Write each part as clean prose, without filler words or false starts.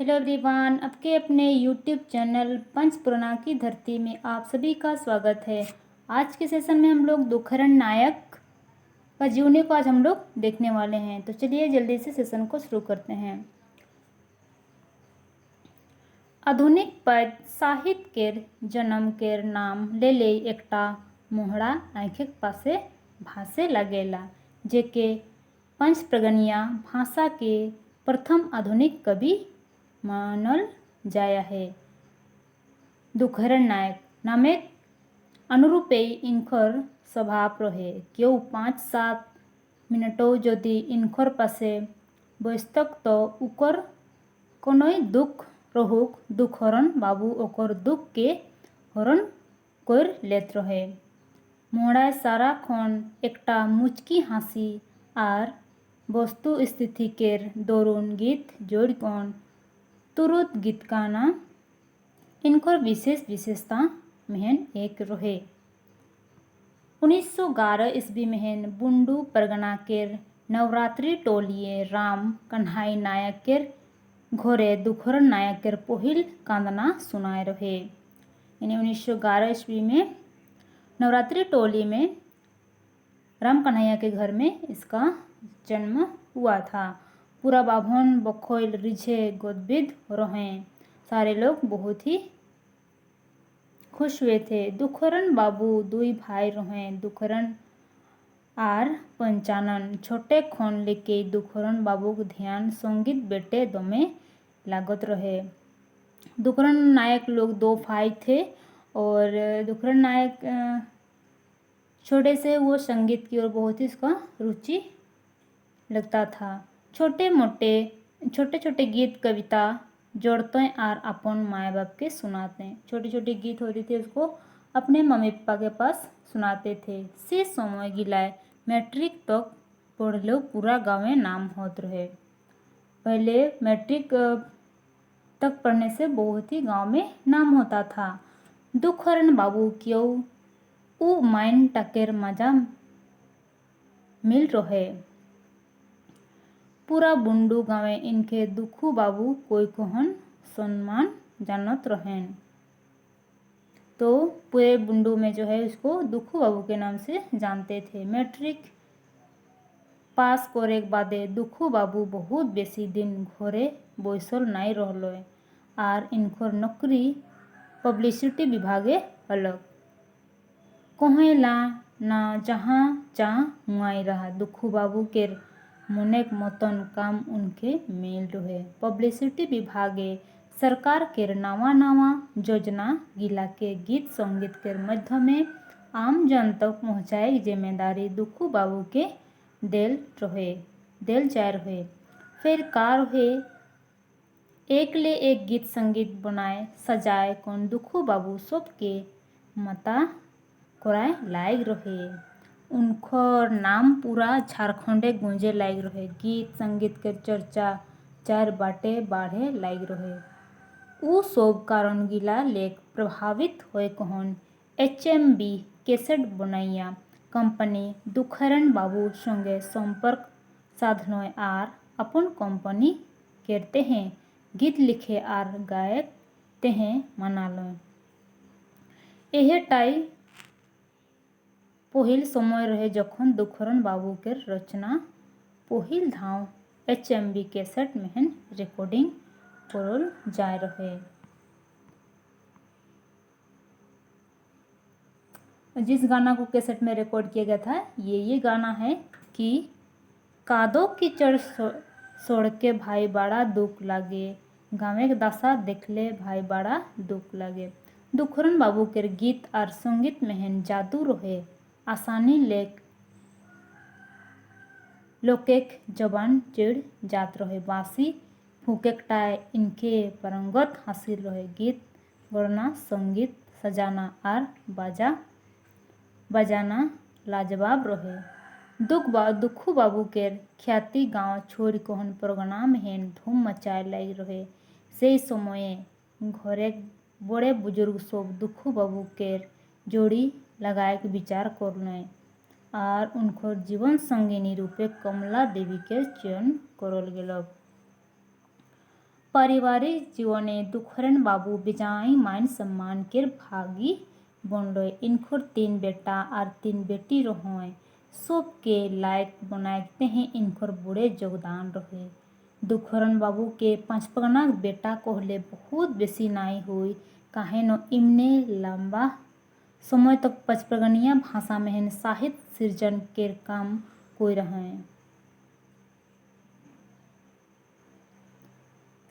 Hello everyone, आपके अपने YouTube channel पंचपुराणा की धरती में आप सभी का स्वागत है। आज के सेशन में हम लोग दुखहरण नायक का जीवनी को आज हम लोग देखने वाले हैं। तो चलिए जल्दी से सेशन को शुरू करते हैं। आधुनिक पद साहित्य केर जन्म केर नाम ले ले एकटा मोहरा आँखिक पासे भासे लगेला, जेके पंचप्रगनिया भाषा के प्रथम आधुनिक कवि मानल जाया है। दुखहरण नायक नामेक अनुरूपे इनकर स्वभाव रहे केउ 5-7 मिनटों यदि इनकर पासे बसतक तो उकर कोनोई दुख रहुक दुखहरण बाबू ओकर दुख के हरण कर लेत रहे। मोहड़ाय सारा खन एकटा मुचकी हासी आर वस्तु स्थिति केर दरुन गीत जोड़ कौन तुरंत गीत गाना इनकर विशेष विशेषता मेहन एक रहे। 1911 ईस्वी मेहन बुंडू परगना केर नवरात्रि टोलिए राम कन्हाई नायक केर घोरे दुखहरण नायक केर पहिल कांदना सुनाए रहे। यानी 1911 ईस्वी में नवरात्रि टोली में राम कन्हैया के घर में इसका जन्म हुआ था। पूरा बाभन बखोल रिझे गोदबिद रहे। सारे लोग बहुत ही खुश हुए थे। दुखहरण बाबू दुई भाई रहे, दुखहरण आर पंचानन। छोटे खन लेके दुखहरण बाबू को ध्यान संगीत बेटे दमे लागत रहे। दुखहरण नायक लोग 2 भाई थे और दुखहरण नायक छोटे से वो संगीत की ओर बहुत ही उसका रुचि लगता था। छोटे छोटे गीत कविता जोड़ते और अपन माँ बाप के सुनाते। छोटे छोटे गीत होते थे उसको अपने मम्मी पापा के पास सुनाते थे। से समय गिलाए मैट्रिक तक पढ़ लो पूरा गाँव में नाम होत रहे। पहले मैट्रिक तक पढ़ने से बहुत ही गांव में नाम होता था। दुखहरण बाबू क्यों उ माइन टकेर मजा मिल रहे। पूरा बुंडू गाँवे इनके दुखू बाबू कोई कोहन सम्मान जानत रहें। तो पूरे बुंडू में जो है उसको दुखू बाबू के नाम से जानते थे। मैट्रिक पास करे के बादे दुखू बाबू बहुत बेसी दिन घरे बैसल नहीं रहलो आर इनकर नौकरी पब्लिसिटी विभागे अलग कहेला ना जहाँ चाह मुआई रहा। दुखू बाबू के मनेक मतन काम उनके मिल रहे। पब्लिसिटी विभागे सरकार केर नवा नवा योजना गिला के गीत संगीत के माध्यमे आम जन तक पहुँचाए जिम्मेदारी दुखू बाबू के देल जाए रहे। फिर कार है एक ले एक गीत संगीत बनाए सजाए कौन दुखू बाबू सबके मता कराए लायक रहे। उनकर नाम पूरा झारखंडे गूंजे लायक रहे। गीत संगीत के चर्चा 4 बाटे बाढ़े लायक रहे। उ सब कारण गिला लेख प्रभावित होए कहन HMB कैसेट बनैया कंपनी दुखहरण बाबू संगे संपर्क साधनो आर अपन कंपनी करते हैं गीत लिखे आर गायक तेहे मनालो। एहे टाई पहिल समय रहे जखन दुखहरण बाबू के रचना पहिल धाव HMB कैसेट में रिकॉर्डिंग करल जाए रहे। जिस गाना को कैसेट में रिकॉर्ड किया गया था ये गाना है कि कादो कीचड़ सोड़ के भाई बड़ा दुख लागे गाँव के दशा देखले भाई बड़ा दुख लागे। दुखहरण बाबू के गीत और संगीत में जादू रहे। आसानी लेक लोकेक जबान चिड़ जात रहे। बांसी फूकेकटाए इनके परंगत हासिल रहे। गीत गणना संगीत सजाना और बजाना लाजवाब रहे। दुखू बाबू के ख्याति गांव छोड़ कहन परगना में धूम मचाए लग रहे। से समय घरे बड़े बुजुर्ग सब दुखू बाबू के जोड़ी लगाए के विचार करने और उनकर जीवन संगिनी रूपे कमला देवी के चयन करल गेल। पारिवारिक जीवने दुखरन बाबू बेजाई मान सम्मान के भागी बंडोय। इनखोर 3 बेटा और 3 बेटी रहोय। सब के लायक बनाते हैं इनखोर बड़े योगदान रहे। दुखरन बाबू के 5 पगना बेटा कहले बहुत बेसी नाई हुई काहे न इमने लंबा समय तक 5 पगनिया भाषा में साहित्य सृजन के काम कोई रहे।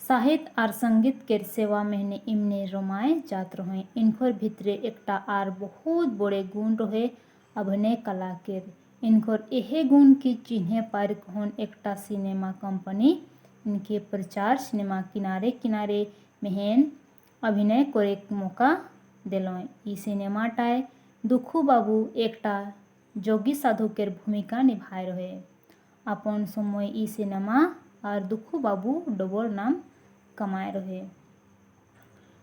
साहित्य और संगीत के सेवा में इमने रमाए जात रहे। इनखोर भितरे एकटा आर बहुत बड़े गुण रहे अभिनय कला के। इनखोर यह गुण की चिन्हे पर कहन एकटा सिनेमा कंपनी इनके प्रचार सिनेमा किनारे किनारे में अभिनय करे मौका दिलोय। ई सिनेमाटाय दुखू बाबू एकटा जोगी साधु के भूमिका निभाए रहे। अपन समय ई सिनेमा और दुखू बाबू डबल नाम कमाए रहे।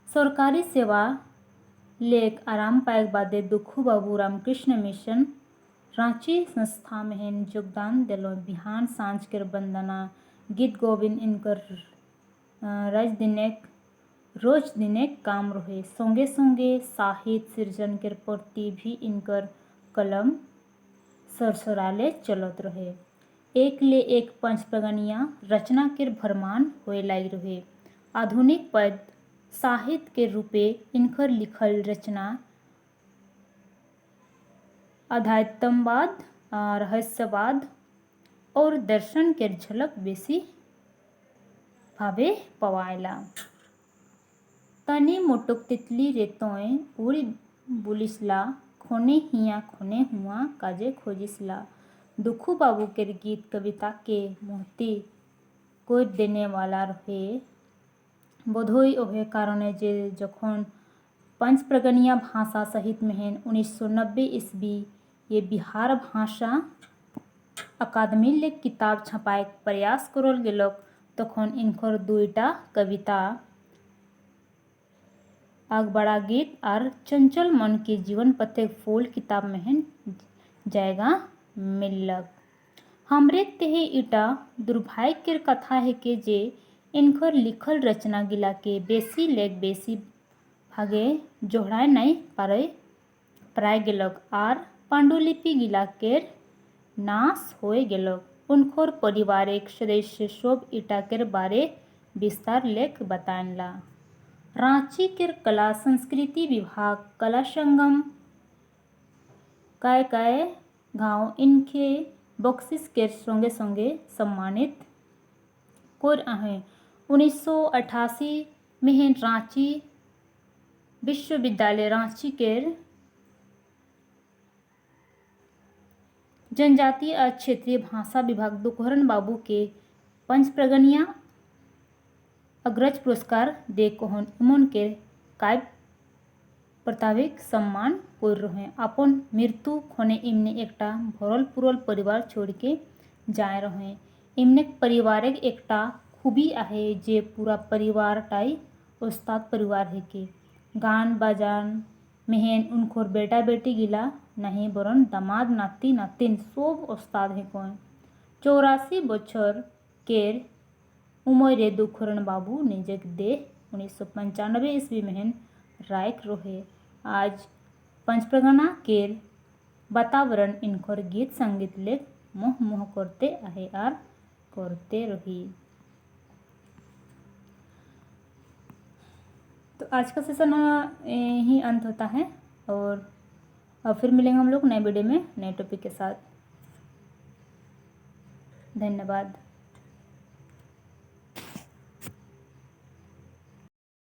सरकारी सेवा लेक आराम पाए बादे दुखू बाबू रामकृष्ण मिशन रांची संस्था में योगदान दिलो। बिहान सांझ के वंदना गीत गोविंद इनकर रोज दिनेक काम रहे। संगे संगे साहित्य सृजन के प्रति भी इनकर कलम सरसराले चलत रहे। एक ले एक 5 पगनिया रचना के भरमान होए लाग रहे। आधुनिक पद साहित्य के रूपे इनकर लिखल रचना अध्यात्मवाद रहस्यवाद और दर्शन के झलक बेसी भावे पवायला। तनी मोटक तितली रेतोय उड़ी बुलिसला खोने हिया खोने हुआ काजे खोजिसला। दुखू बाबू के गीत कविता के मोहती को देने वाला रहे। बोधोई ओहे कारणे जे जखन 5 प्रगनिया भाषा सहित में 1990 ईस्वी ये बिहार भाषा अकादमी ले किताब छपाए प्रयास करल गेलक तखन इनकर 2टा कविता आगबड़ा गीत और चंचल मन के जीवन पथे फूल किताब में जगह मिलक। हमरे तेहे इटा दुर्भाग्य के कथा है कि जे इनकर लिखल रचना गिला के बेसी लेक बेसी भागे जोड़ाए नहीं पाए गेलक और पांडुलिपि गिला के नाश होए गेलक। उनकर परिवारिक सदस्य सब इटा के बारे विस्तार लेख बतानला। रांची के कला संस्कृति विभाग कला संगम काय गांव इनके बख्शिश के संगे संगे सम्मानित कर आहे। 1988 में रांची विश्वविद्यालय रांची के जनजातीय और क्षेत्रीय भाषा विभाग दुखहरन बाबू के 5 प्रगनिया अग्रज पुरस्कार दे कहन इमन के काव्य प्रताविक सम्मान कर रहे। अपन मृत्यु खोने इमने एकटा भरल पुरल परिवार छोड़ के जाए रहे। इमने परिवार एकटा खूबी आहे जे पूरा परिवार टाई उस्ताद परिवार है के गान बाजान मेहन उनखोर बेटा बेटी गिला नहीं बरन दामाद नाती नातिन सब उस्ताद है कोई। 84 बछर केर उमरे दुखरन बाबू निजक देह 1995 ईस्वी में रायक रहे। आज 5 प्रगना केर वातावरण इनखोर गीत संगीत ले मोह करते आहे और करते रही। तो आज का सेशन यही अंत होता है और फिर मिलेंगे हम लोग नए वीडियो में नए टॉपिक के साथ। धन्यवाद।